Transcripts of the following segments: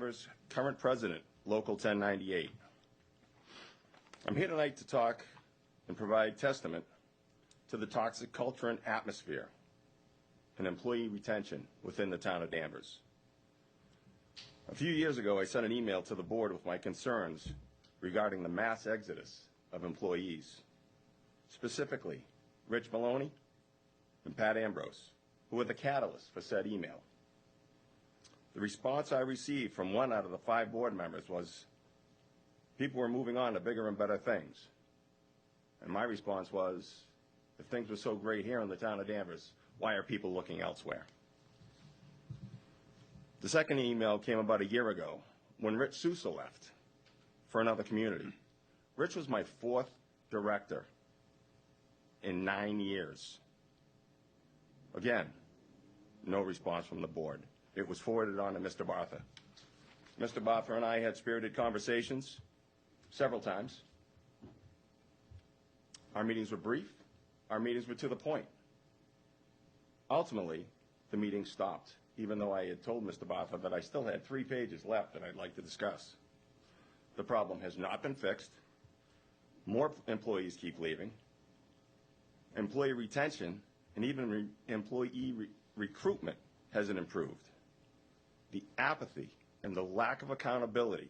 Danvers, current president, Local 1098. I'm here tonight to talk and provide testament to the toxic culture and atmosphere and employee retention within the town of Danvers. A few years ago, I sent an email to the board with my concerns regarding the mass exodus of employees, specifically Rich Maloney and Pat Ambrose, who were the catalyst for said email. The response I received from one out of the 5 board members was people were moving on to bigger and better things. And my response was, if things were so great here in the town of Danvers, why are people looking elsewhere? The second email came about a year ago when Rich Sousa left for another community. Rich was my 4th director in 9 years. Again, no response from the board. It was forwarded on to Mr. Bartha. Mr. Bartha and I had spirited conversations several times. Our meetings were brief. Our meetings were to the point. Ultimately, the meeting stopped, even though I had told Mr. Bartha that I still had 3 pages left that I'd like to discuss. The problem has not been fixed. More employees keep leaving. Employee retention and even employee recruitment hasn't improved. The apathy and the lack of accountability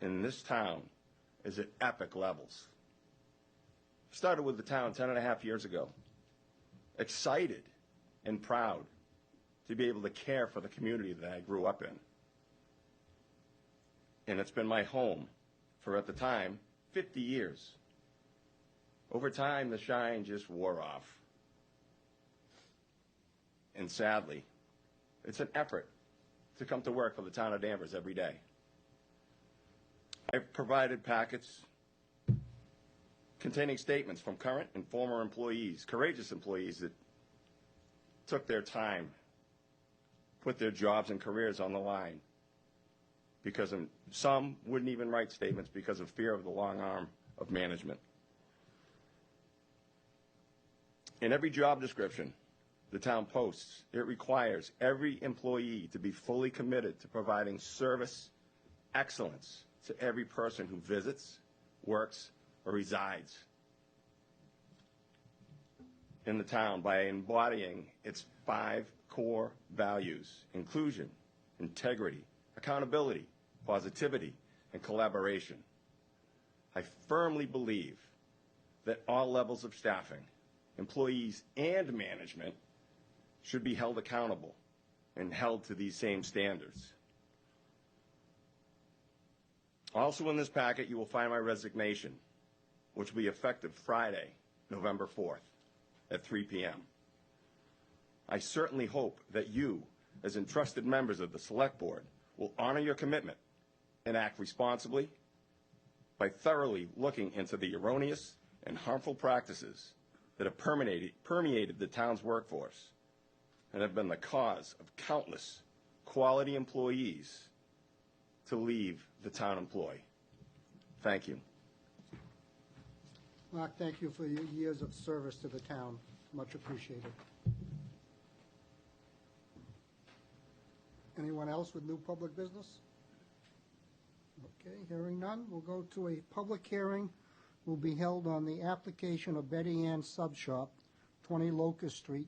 in this town is at epic levels. Started with the town 10.5 years ago, excited and proud to be able to care for the community that I grew up in. And it's been my home for, at the time, 50 years. Over time, the shine just wore off. And sadly, it's an effort to come to work for the town of Danvers every day. I've provided packets containing statements from current and former employees, courageous employees that took their time, put their jobs and careers on the line, because some wouldn't even write statements because of fear of the long arm of management. In every job description the town posts, it requires every employee to be fully committed to providing service excellence to every person who visits, works, or resides in the town by embodying its 5 core values: inclusion, integrity, accountability, positivity, and collaboration. I firmly believe that all levels of staffing, employees and management, should be held accountable and held to these same standards. Also in this packet, you will find my resignation, which will be effective Friday, November 4th at 3 p.m. I certainly hope that you, as entrusted members of the Select Board, will honor your commitment and act responsibly by thoroughly looking into the erroneous and harmful practices that have permeated the town's workforce and have been the cause of countless quality employees to leave the town employ. Thank you. Mark, thank you for your years of service to the town. Much appreciated. Anyone else with new public business? Okay, hearing none, we'll go to a public hearing will be held on the application of Betty Ann Sub Shop, 20 Locust Street,